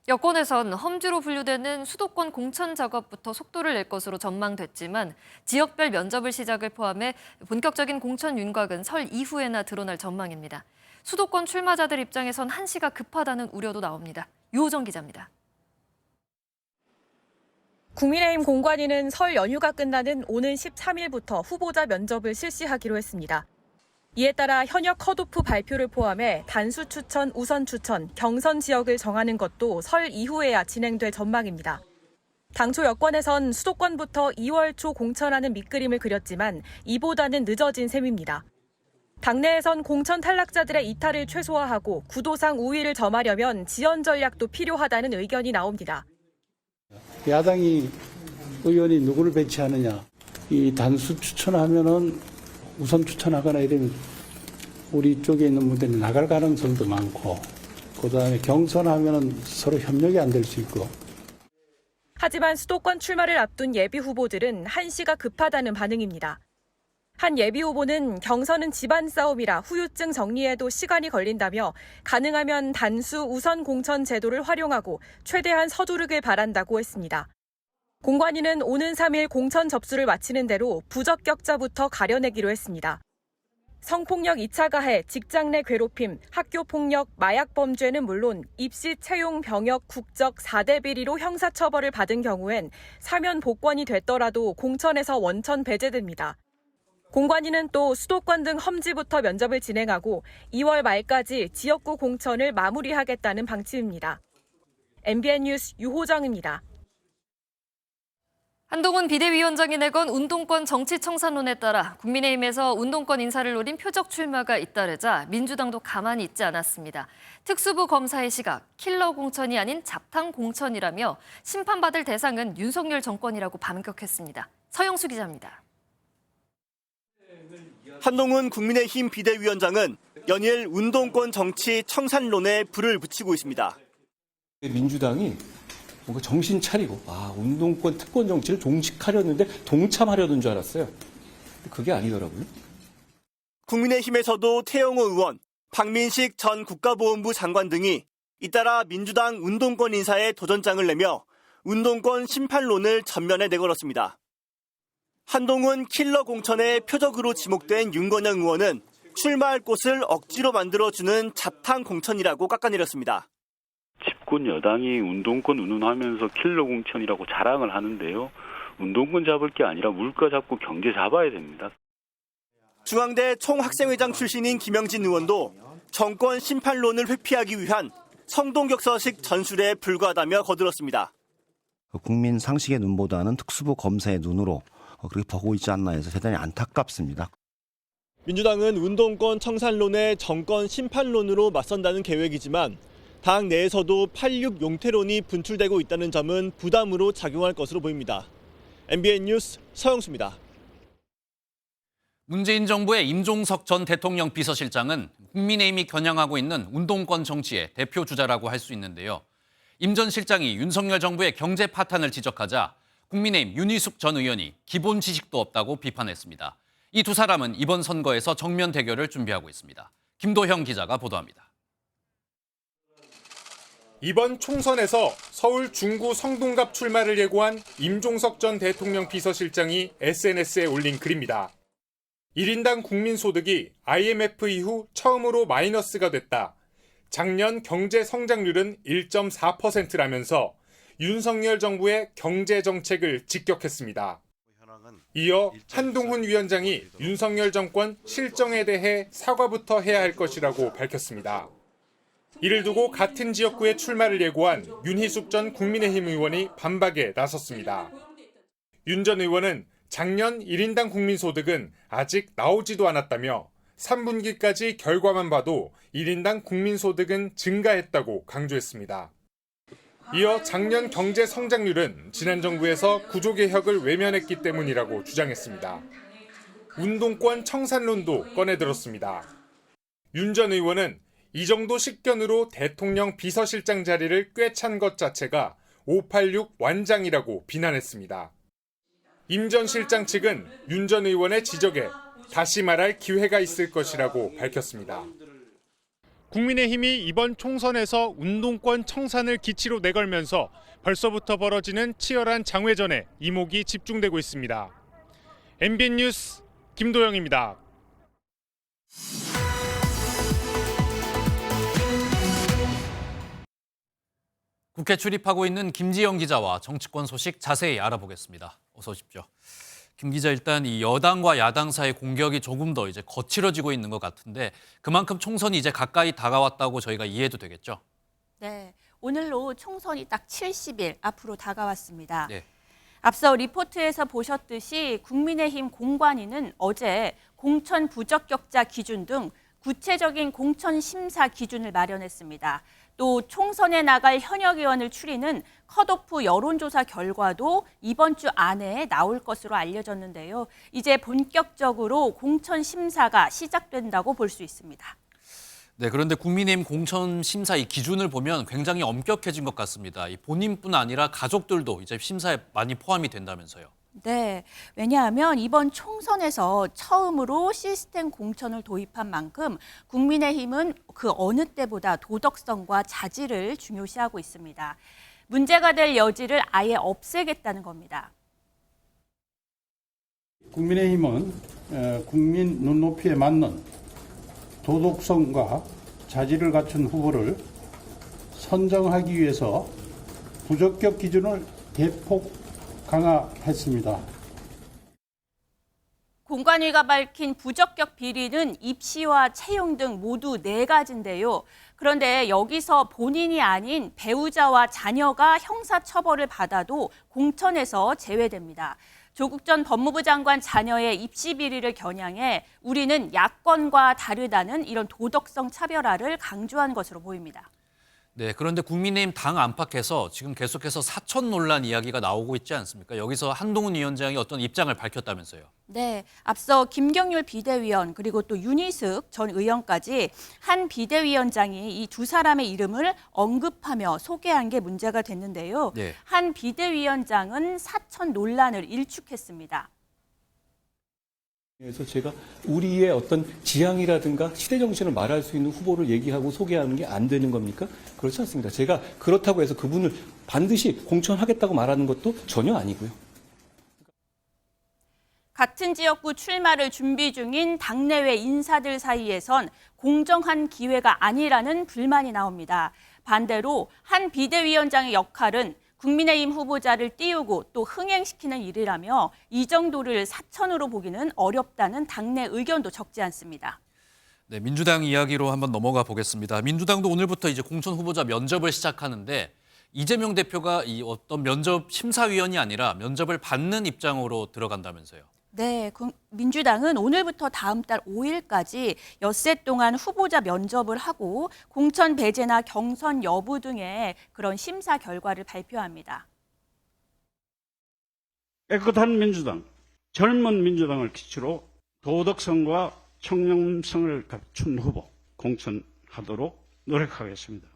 여권에선 험지로 분류되는 수도권 공천 작업부터 속도를 낼 것으로 전망됐지만 지역별 면접을 시작을 포함해 본격적인 공천 윤곽은 설 이후에나 드러날 전망입니다. 수도권 출마자들 입장에선 한시가 급하다는 우려도 나옵니다. 유호정 기자입니다. 국민의힘 공관위는 설 연휴가 끝나는 오는 13일부터 후보자 면접을 실시하기로 했습니다. 이에 따라 현역 컷오프 발표를 포함해 단수 추천, 우선 추천, 경선 지역을 정하는 것도 설 이후에야 진행될 전망입니다. 당초 여권에선 수도권부터 2월 초 공천하는 밑그림을 그렸지만 이보다는 늦어진 셈입니다. 당내에선 공천 탈락자들의 이탈을 최소화하고 구도상 우위를 점하려면 지연 전략도 필요하다는 의견이 나옵니다. 야당이 의원이 누구를 배치하느냐, 이 단수 추천하면은 우선 추천하거나 이러면 우리 쪽에 있는 분들이 나갈 가능성도 많고, 그다음에 경선하면은 서로 협력이 안 될 수 있고. 하지만 수도권 출마를 앞둔 예비 후보들은 한시가 급하다는 반응입니다. 한 예비 후보는 경선은 집안 싸움이라 후유증 정리에도 시간이 걸린다며 가능하면 단수 우선 공천 제도를 활용하고 최대한 서두르길 바란다고 했습니다. 공관위는 오는 3일 공천 접수를 마치는 대로 부적격자부터 가려내기로 했습니다. 성폭력 2차 가해, 직장 내 괴롭힘, 학교 폭력, 마약 범죄는 물론 입시, 채용, 병역, 국적 4대 비리로 형사처벌을 받은 경우엔 사면 복권이 됐더라도 공천에서 원천 배제됩니다. 공관위는 또 수도권 등 험지부터 면접을 진행하고 2월 말까지 지역구 공천을 마무리하겠다는 방침입니다. MBN 뉴스 유호정입니다. 한동훈 비대위원장이 내건 운동권 정치 청산론에 따라 국민의힘에서 운동권 인사를 노린 표적 출마가 잇따르자 민주당도 가만히 있지 않았습니다. 특수부 검사의 시각, 킬러 공천이 아닌 잡탕 공천이라며 심판받을 대상은 윤석열 정권이라고 반격했습니다. 서영수 기자입니다. 한동훈 국민의힘 비대위원장은 연일 운동권 정치 청산론에 불을 붙이고 있습니다. 민주당이 뭔가 정신 차리고 운동권 특권 정치를 종식하려는데 동참하려는 줄 알았어요. 근데 그게 아니더라고요. 국민의힘에서도 태영호 의원, 박민식 전 국가보훈부 장관 등이 잇따라 민주당 운동권 인사에 도전장을 내며 운동권 심판론을 전면에 내걸었습니다. 한동훈 킬러 공천의 표적으로 지목된 윤건영 의원은 출마할 곳을 억지로 만들어주는 잡탕 공천이라고 깎아내렸습니다. 집권 여당이 운동권 운운하면서 킬러 공천이라고 자랑을 하는데요. 운동권 잡을 게 아니라 물가 잡고 경제 잡아야 됩니다. 중앙대 총학생회장 출신인 김영진 의원도 정권 심판론을 회피하기 위한 성동격서식 전술에 불과하다며 거들었습니다. 국민 상식의 눈보다는 특수부 검사의 눈으로 그렇게 보고 있지 않나 해서 대단히 안타깝습니다. 민주당은 운동권 청산론에 정권 심판론으로 맞선다는 계획이지만 당 내에서도 86 용태론이 분출되고 있다는 점은 부담으로 작용할 것으로 보입니다. MBN 뉴스 서영수입니다. 문재인 정부의 임종석 전 대통령 비서실장은 국민의힘이 겨냥하고 있는 운동권 정치의 대표 주자라고 할 수 있는데요. 임 전 실장이 윤석열 정부의 경제 파탄을 지적하자 국민의힘 윤희숙 전 의원이 기본 지식도 없다고 비판했습니다. 이 두 사람은 이번 선거에서 정면 대결을 준비하고 있습니다. 김도형 기자가 보도합니다. 이번 총선에서 서울 중구 성동갑 출마를 예고한 임종석 전 대통령 비서실장이 SNS에 올린 글입니다. 1인당 국민소득이 IMF 이후 처음으로 마이너스가 됐다. 작년 경제 성장률은 1.4%라면서 윤석열 정부의 경제 정책을 직격했습니다. 이어 한동훈 위원장이 윤석열 정권 실정에 대해 사과부터 해야 할 것이라고 밝혔습니다. 이를 두고 같은 지역구에 출마를 예고한 윤희숙 전 국민의힘 의원이 반박에 나섰습니다. 윤 전 의원은 작년 1인당 국민소득은 아직 나오지도 않았다며 3분기까지 결과만 봐도 1인당 국민소득은 증가했다고 강조했습니다. 이어 작년 경제 성장률은 지난 정부에서 구조개혁을 외면했기 때문이라고 주장했습니다. 운동권 청산론도 꺼내들었습니다. 윤 전 의원은 이 정도 식견으로 대통령 비서실장 자리를 꿰찬 것 자체가 586 완장이라고 비난했습니다. 임 전 실장 측은 윤 전 의원의 지적에 다시 말할 기회가 있을 것이라고 밝혔습니다. 국민의힘이 이번 총선에서 운동권 청산을 기치로 내걸면서 벌써부터 벌어지는 치열한 장외전에 이목이 집중되고 있습니다. MBN 뉴스 김도영입니다. 국회 출입하고 있는 김지영 기자와 정치권 소식 자세히 알아보겠습니다. 어서 오십시오. 김 기자, 일단 이 여당과 야당 사이 공격이 조금 더 이제 거칠어지고 있는 것 같은데 그만큼 총선이 이제 가까이 다가왔다고 저희가 이해해도 되겠죠? 네, 오늘로 총선이 딱 70일 앞으로 다가왔습니다. 네. 앞서 리포트에서 보셨듯이 국민의힘 공관위는 어제 공천 부적격자 기준 등 구체적인 공천 심사 기준을 마련했습니다. 또 총선에 나갈 현역 의원을 추리는 컷오프 여론조사 결과도 이번 주 안에 나올 것으로 알려졌는데요. 이제 본격적으로 공천 심사가 시작된다고 볼 수 있습니다. 네, 그런데 국민의힘 공천 심사 이 기준을 보면 굉장히 엄격해진 것 같습니다. 이 본인뿐 아니라 가족들도 이제 심사에 많이 포함이 된다면서요. 네, 왜냐하면 이번 총선에서 처음으로 시스템 공천을 도입한 만큼 국민의힘은 그 어느 때보다 도덕성과 자질을 중요시하고 있습니다. 문제가 될 여지를 아예 없애겠다는 겁니다. 국민의힘은 국민 눈높이에 맞는 도덕성과 자질을 갖춘 후보를 선정하기 위해서 부적격 기준을 대폭 강화했습니다. 공관위가 밝힌 부적격 비리는 입시와 채용 등 모두 4가지인데요. 그런데 여기서 본인이 아닌 배우자와 자녀가 형사처벌을 받아도 공천에서 제외됩니다. 조국 전 법무부 장관 자녀의 입시 비리를 겨냥해 우리는 야권과 다르다는 이런 도덕성 차별화를 강조한 것으로 보입니다. 네, 그런데 국민의힘 당 안팎에서 지금 계속해서 사천 논란 이야기가 나오고 있지 않습니까? 여기서 한동훈 위원장이 어떤 입장을 밝혔다면서요. 네, 앞서 김경률 비대위원 그리고 또 윤희숙 전 의원까지 한 비대위원장이 이 두 사람의 이름을 언급하며 소개한 게 문제가 됐는데요. 네. 한 비대위원장은 사천 논란을 일축했습니다. 그래서 제가 우리의 어떤 지향이라든가 시대 정신을 말할 수 있는 후보를 얘기하고 소개하는 게 안 되는 겁니까? 그렇지 않습니다. 제가 그렇다고 해서 그분을 반드시 공천하겠다고 말하는 것도 전혀 아니고요. 같은 지역구 출마를 준비 중인 당내외 인사들 사이에선 공정한 기회가 아니라는 불만이 나옵니다. 반대로 한 비대위원장의 역할은 국민의힘 후보자를 띄우고 또 흥행시키는 일이라며 이 정도를 사천으로 보기는 어렵다는 당내 의견도 적지 않습니다. 네, 민주당 이야기로 한번 넘어가 보겠습니다. 민주당도 오늘부터 이제 공천 후보자 면접을 시작하는데 이재명 대표가 이 어떤 면접 심사위원이 아니라 면접을 받는 입장으로 들어간다면서요. 네, 민주당은 오늘부터 다음 달 5일까지 엿새 동안 후보자 면접을 하고 공천 배제나 경선 여부 등의 그런 심사 결과를 발표합니다. 깨끗한 민주당, 젊은 민주당을 기초로 도덕성과 청렴성을 갖춘 후보 공천하도록 노력하겠습니다.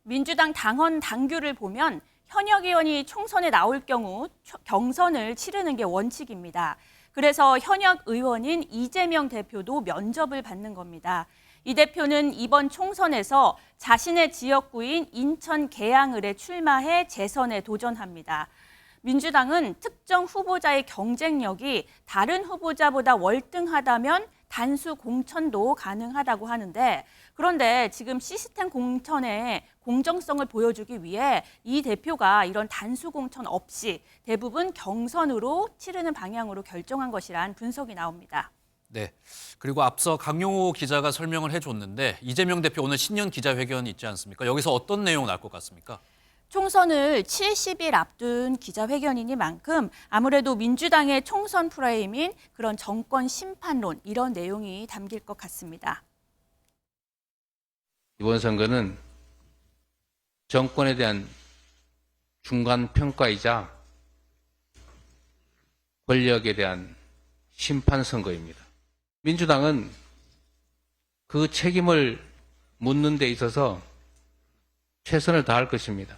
민주당 당헌 당규를 보면 현역 의원이 총선에 나올 경우 경선을 치르는 게 원칙입니다. 그래서 현역 의원인 이재명 대표도 면접을 받는 겁니다. 이 대표는 이번 총선에서 자신의 지역구인 인천 계양을에 출마해 재선에 도전합니다. 민주당은 특정 후보자의 경쟁력이 다른 후보자보다 월등하다면 단수 공천도 가능하다고 하는데 그런데 지금 시스템 공천의 공정성을 보여주기 위해 이 대표가 이런 단수 공천 없이 대부분 경선으로 치르는 방향으로 결정한 것이란 분석이 나옵니다. 네, 그리고 앞서 강용호 기자가 설명을 해줬는데 이재명 대표 오늘 신년 기자회견이 있지 않습니까? 여기서 어떤 내용 나올 것 같습니까? 총선을 70일 앞둔 기자회견이니만큼 아무래도 민주당의 총선 프레임인 그런 정권 심판론 이런 내용이 담길 것 같습니다. 이번 선거는 정권에 대한 중간 평가이자 권력에 대한 심판 선거입니다. 민주당은 그 책임을 묻는 데 있어서 최선을 다할 것입니다.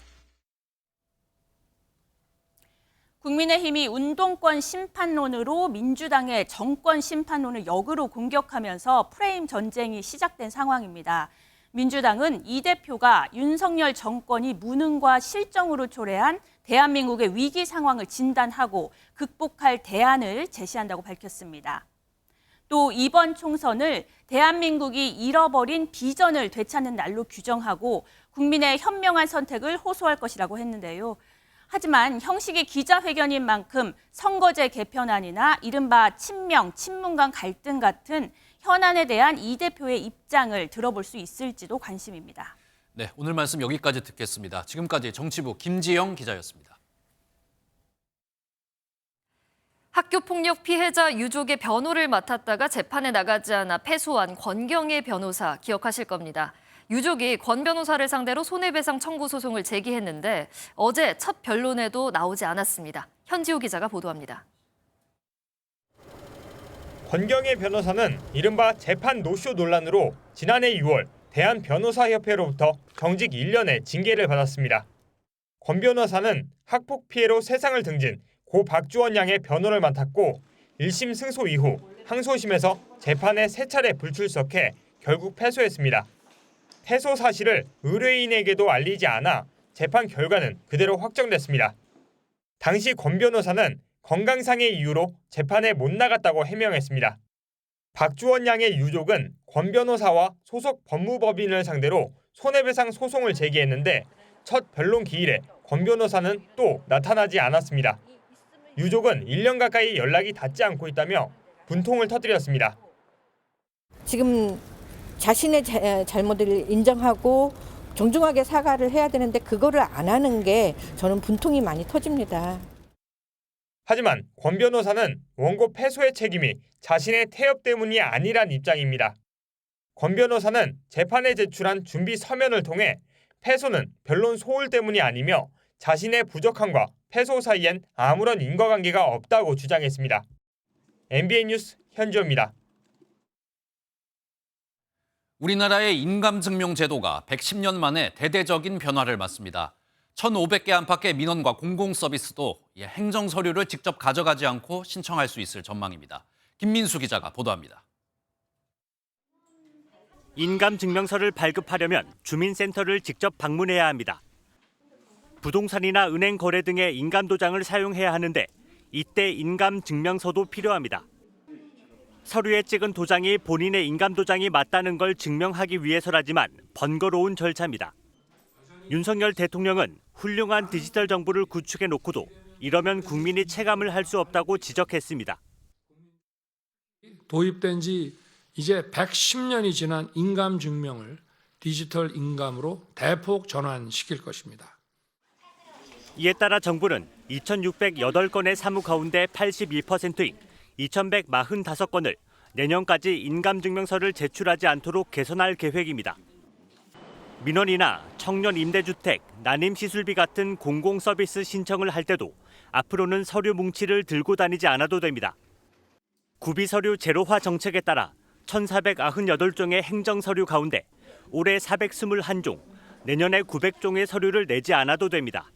국민의힘이 운동권 심판론으로 민주당의 정권 심판론을 역으로 공격하면서 프레임 전쟁이 시작된 상황입니다. 민주당은 이 대표가 윤석열 정권이 무능과 실정으로 초래한 대한민국의 위기 상황을 진단하고 극복할 대안을 제시한다고 밝혔습니다. 또 이번 총선을 대한민국이 잃어버린 비전을 되찾는 날로 규정하고 국민의 현명한 선택을 호소할 것이라고 했는데요. 하지만 형식이 기자회견인 만큼 선거제 개편안이나 이른바 친명, 친문 간 갈등 같은 현안에 대한 이 대표의 입장을 들어볼 수 있을지도 관심입니다. 네, 오늘 말씀 여기까지 듣겠습니다. 지금까지 정치부 김지영 기자였습니다. 학교폭력 피해자 유족의 변호를 맡았다가 재판에 나가지 않아 패소한 권경의 변호사 기억하실 겁니다. 유족이 권 변호사를 상대로 손해배상 청구 소송을 제기했는데 어제 첫 변론에도 나오지 않았습니다. 현지호 기자가 보도합니다. 권경의 변호사는 이른바 재판 노쇼 논란으로 지난해 6월 대한변호사협회로부터 정직 1년의 징계를 받았습니다. 권 변호사는 학폭 피해로 세상을 등진 고 박주원 양의 변호를 맡았고 1심 승소 이후 항소심에서 재판에 3차례 불출석해 결국 패소했습니다. 패소 사실을 의뢰인에게도 알리지 않아 재판 결과는 그대로 확정됐습니다. 당시 권 변호사는 건강상의 이유로 재판에 못 나갔다고 해명했습니다. 박주원 양의 유족은 권 변호사와 소속 법무법인을 상대로 손해배상 소송을 제기했는데 첫 변론 기일에 권 변호사는 또 나타나지 않았습니다. 유족은 1년 가까이 연락이 닿지 않고 있다며 분통을 터뜨렸습니다. 지금 자신의 잘못을 인정하고 정중하게 사과를 해야 되는데 그거를 안 하는 게 저는 분통이 많이 터집니다. 하지만 권 변호사는 원고 패소의 책임이 자신의 태엽 때문이 아니란 입장입니다. 권 변호사는 재판에 제출한 준비 서면을 통해 패소는 변론 소홀 때문이 아니며 자신의 부족함과 패소 사이엔 아무런 인과관계가 없다고 주장했습니다. MBN 뉴스 현주호입니다. 우리나라의 인감증명 제도가 110년 만에 대대적인 변화를 맞습니다. 1,500개 안팎의 민원과 공공서비스도 행정서류를 직접 가져가지 않고 신청할 수 있을 전망입니다. 김민수 기자가 보도합니다. 인감증명서를 발급하려면 주민센터를 직접 방문해야 합니다. 부동산이나 은행 거래 등의 인감도장을 사용해야 하는데 이때 인감증명서도 필요합니다. 서류에 찍은 도장이 본인의 인감도장이 맞다는 걸 증명하기 위해서라지만 번거로운 절차입니다. 윤석열 대통령은 훌륭한 디지털 정부를 구축해 놓고도 이러면 국민이 체감을 할 수 없다고 지적했습니다. 도입된 지 이제 110년이 지난 인감증명을 디지털 인감으로 대폭 전환시킬 것입니다. 이에 따라 정부는 2,608건의 사무 가운데 82%인 2,145건을 내년까지 인감증명서를 제출하지 않도록 개선할 계획입니다. 민원이나 청년 임대주택, 난임시술비 같은 공공서비스 신청을 할 때도 앞으로는 서류 뭉치를 들고 다니지 않아도 됩니다. 구비서류 제로화 정책에 따라 1,498종의 행정서류 가운데 올해 421종, 내년에 900종의 서류를 내지 않아도 됩니다.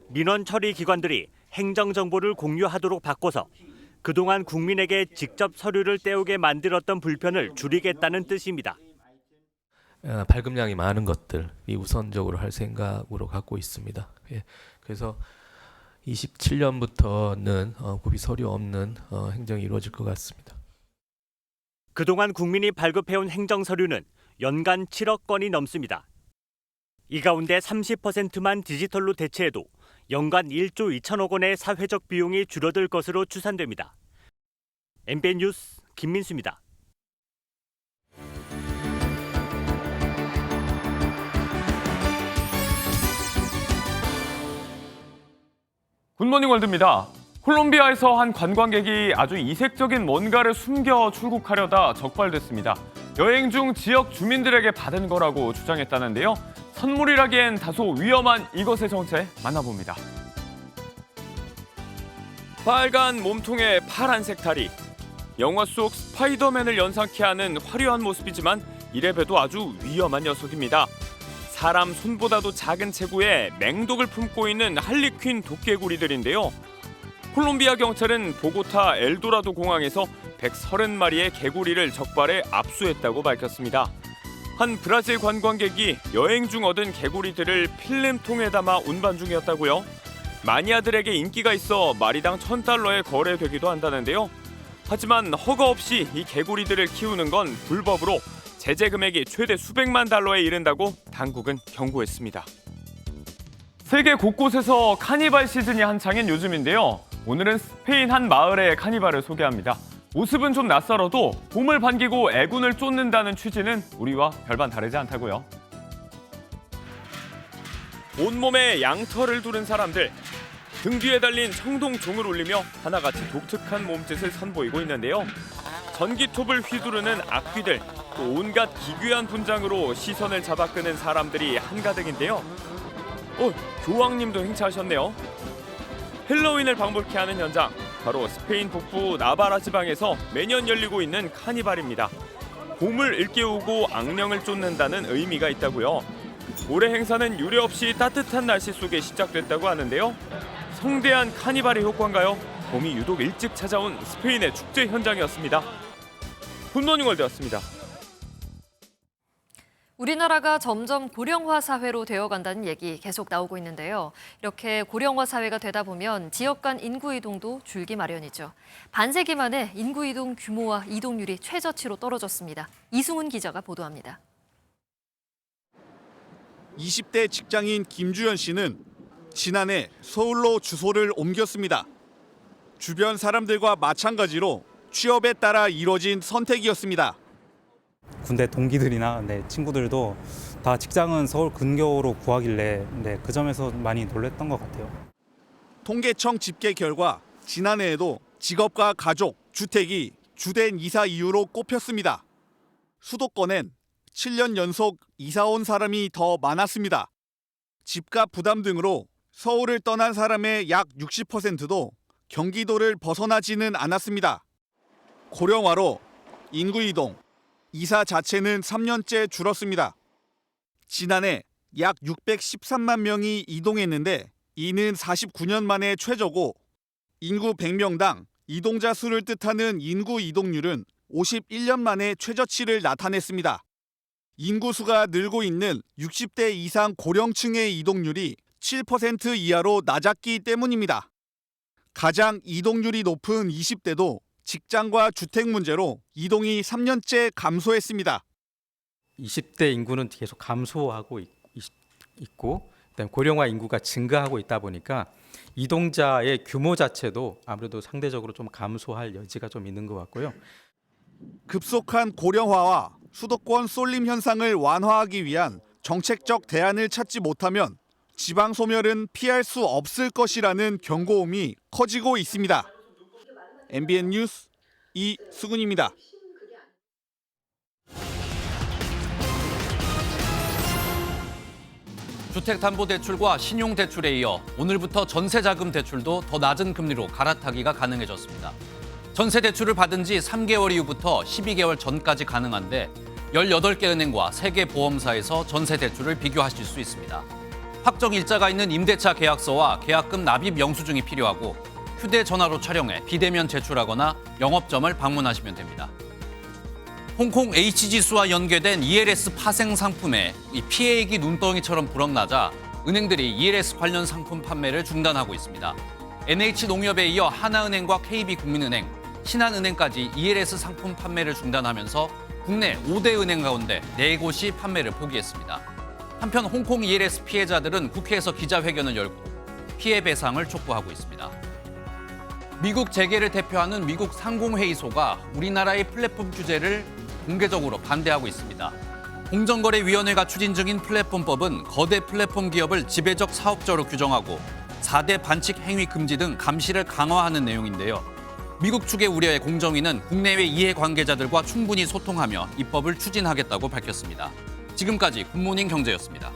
민원 처리 기관들이 행정정보를 공유하도록 바꿔서 그동안 국민에게 직접 서류를 떼오게 만들었던 불편을 줄이겠다는 뜻입니다. 발급량이 많은 것들이 우선적으로 할 생각으로 갖고 있습니다. 그래서 27년부터는 구비 서류 없는 행정이 이루어질 것 같습니다. 그동안 국민이 발급해온 행정서류는 연간 7억 건이 넘습니다. 이 가운데 30%만 디지털로 대체해도 연간 1조 2천억 원의 사회적 비용이 줄어들 것으로 추산됩니다. MBN 뉴스 김민수입니다. 굿모닝 월드입니다. 콜롬비아에서 한 관광객이 아주 이색적인 뭔가를 숨겨 출국하려다 적발됐습니다. 여행 중 지역 주민들에게 받은 거라고 주장했다는데요. 선물이라기엔 다소 위험한 이것의 정체 만나봅니다. 빨간 몸통에 파란색 다리, 영화 속 스파이더맨을 연상케 하는 화려한 모습이지만 이래 봬도 아주 위험한 녀석입니다. 사람 손보다도 작은 체구에 맹독을 품고 있는 할리퀸 도깨구리들인데요. 콜롬비아 경찰은 보고타 엘도라도 공항에서 130마리의 개구리를 적발해 압수했다고 밝혔습니다. 한 브라질 관광객이 여행 중 얻은 개구리들을 필름통에 담아 운반 중이었다고요. 마니아들에게 인기가 있어 마리당 $1,000에 거래되기도 한다는데요. 하지만 허가 없이 이 개구리들을 키우는 건 불법으로 제재 금액이 최대 수백만 달러에 이른다고 당국은 경고했습니다. 세계 곳곳에서 카니발 시즌이 한창인 요즘인데요. 오늘은 스페인 한 마을의 카니발을 소개합니다. 모습은 좀 낯설어도 봄을 반기고 애군을 쫓는다는 취지는 우리와 별반 다르지 않다고요. 온몸에 양털을 두른 사람들, 등 뒤에 달린 청동종을 울리며 하나같이 독특한 몸짓을 선보이고 있는데요. 전기톱을 휘두르는 악귀들, 또 온갖 기괴한 분장으로 시선을 잡아끄는 사람들이 한가득인데요. 교황님도 행차하셨네요. 헬로윈을 방불케 하는 현장, 바로 스페인 북부 나바라 지방에서 매년 열리고 있는 카니발입니다. 봄을 일깨우고 악령을 쫓는다는 의미가 있다고요. 올해 행사는 유례 없이 따뜻한 날씨 속에 시작됐다고 하는데요. 성대한 카니발의 효과인가요? 봄이 유독 일찍 찾아온 스페인의 축제 현장이었습니다. 굿모닝 월드였습니다. 우리나라가 점점 고령화 사회로 되어간다는 얘기 계속 나오고 있는데요. 이렇게 고령화 사회가 되다 보면 지역 간 인구 이동도 줄기 마련이죠. 반세기 만에 인구 이동 규모와 이동률이 최저치로 떨어졌습니다. 이승훈 기자가 보도합니다. 20대 직장인 김주연 씨는 지난해 서울로 주소를 옮겼습니다. 주변 사람들과 마찬가지로 취업에 따라 이뤄진 선택이었습니다. 군대 동기들이나 친구들도 다 직장은 서울 근교로 구하길래 그 점에서 많이 놀랬던 것 같아요. 통계청 집계 결과 지난해에도 직업과 가족, 주택이 주된 이사 이유로 꼽혔습니다. 수도권엔 7년 연속 이사 온 사람이 더 많았습니다. 집값 부담 등으로 서울을 떠난 사람의 약 60%도 경기도를 벗어나지는 않았습니다. 고령화로 인구 이동, 이사 자체는 3년째 줄었습니다. 지난해 약 613만 명이 이동했는데 이는 49년 만에 최저고 인구 100명당 이동자 수를 뜻하는 인구 이동률은 51년 만에 최저치를 나타냈습니다. 인구수가 늘고 있는 60대 이상 고령층의 이동률이 7% 이하로 낮았기 때문입니다. 가장 이동률이 높은 20대도 직장과 주택 문제로 이동이 3년째 감소했습니다. 20대 인구는 계속 감소하고 있고 고령화 인구가 증가하고 있다 보니까 이동자의 규모 자체도 아무래도 상대적으로 좀 감소할 여지가 좀 있는 것 같고요. 급속한 고령화와 수도권 쏠림 현상을 완화하기 위한 정책적 대안을 찾지 못하면 지방 소멸은 피할 수 없을 것이라는 경고음이 커지고 있습니다. MBN 뉴스 이수근입니다. 주택담보대출과 신용대출에 이어 오늘부터 전세자금 대출도 더 낮은 금리로 갈아타기가 가능해졌습니다. 전세대출을 받은 지 3개월 이후부터 12개월 전까지 가능한데 18개 은행과 3개 보험사에서 전세대출을 비교하실 수 있습니다. 확정 일자가 있는 임대차 계약서와 계약금 납입 영수증이 필요하고 휴대전화로 촬영해 비대면 제출하거나 영업점을 방문하시면 됩니다. 홍콩 H지수와 연계된 ELS 파생 상품에 피해액이 눈덩이처럼 불어나자 은행들이 ELS 관련 상품 판매를 중단하고 있습니다. NH농협에 이어 하나은행과 KB국민은행, 신한은행까지 ELS 상품 판매를 중단하면서 국내 5대 은행 가운데 4곳이 판매를 포기했습니다. 한편 홍콩 ELS 피해자들은 국회에서 기자회견을 열고 피해 배상을 촉구하고 있습니다. 미국 재계를 대표하는 미국 상공회의소가 우리나라의 플랫폼 규제를 공개적으로 반대하고 있습니다. 공정거래위원회가 추진 중인 플랫폼법은 거대 플랫폼 기업을 지배적 사업자로 규정하고 4대 반칙 행위 금지 등 감시를 강화하는 내용인데요. 미국 측의 우려에 공정위는 국내외 이해관계자들과 충분히 소통하며 입법을 추진하겠다고 밝혔습니다. 지금까지 굿모닝 경제였습니다.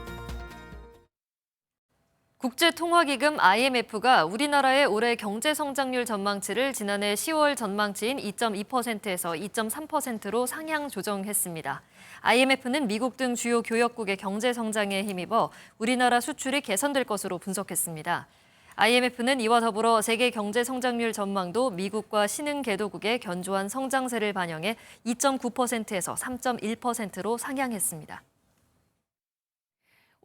국제통화기금 IMF가 우리나라의 올해 경제성장률 전망치를 지난해 10월 전망치인 2.2%에서 2.3%로 상향 조정했습니다. IMF는 미국 등 주요 교역국의 경제성장에 힘입어 우리나라 수출이 개선될 것으로 분석했습니다. IMF는 이와 더불어 세계 경제성장률 전망도 미국과 신흥개도국의 견조한 성장세를 반영해 2.9%에서 3.1%로 상향했습니다.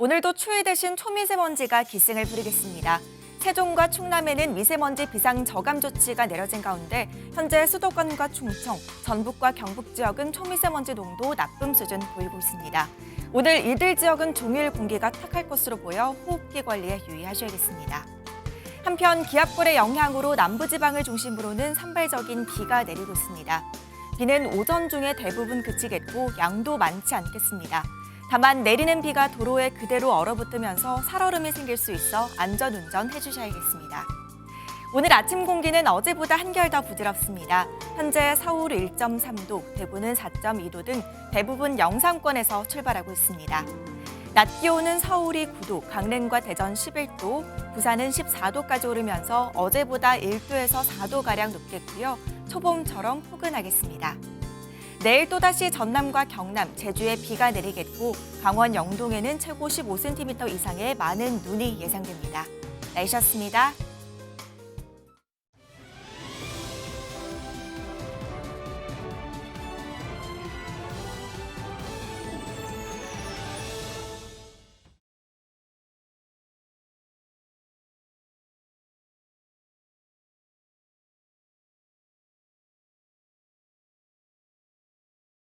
오늘도 추위 대신 초미세먼지가 기승을 부리겠습니다. 세종과 충남에는 미세먼지 비상 저감 조치가 내려진 가운데 현재 수도권과 충청, 전북과 경북 지역은 초미세먼지 농도 나쁨 수준 보이고 있습니다. 오늘 이들 지역은 종일 공기가 탁할 것으로 보여 호흡기 관리에 유의하셔야겠습니다. 한편 기압골의 영향으로 남부지방을 중심으로는 산발적인 비가 내리고 있습니다. 비는 오전 중에 대부분 그치겠고 양도 많지 않겠습니다. 다만 내리는 비가 도로에 그대로 얼어붙으면서 살얼음이 생길 수 있어 안전운전 해주셔야겠습니다. 오늘 아침 공기는 어제보다 한결 더 부드럽습니다. 현재 서울 1.3도, 대구는 4.2도 등 대부분 영상권에서 출발하고 있습니다. 낮 기온은 서울이 9도, 강릉과 대전 11도, 부산은 14도까지 오르면서 어제보다 1도에서 4도가량 높겠고요. 초봄처럼 포근하겠습니다. 내일 또다시 전남과 경남, 제주에 비가 내리겠고 강원 영동에는 최고 15cm 이상의 많은 눈이 예상됩니다. 날씨였습니다.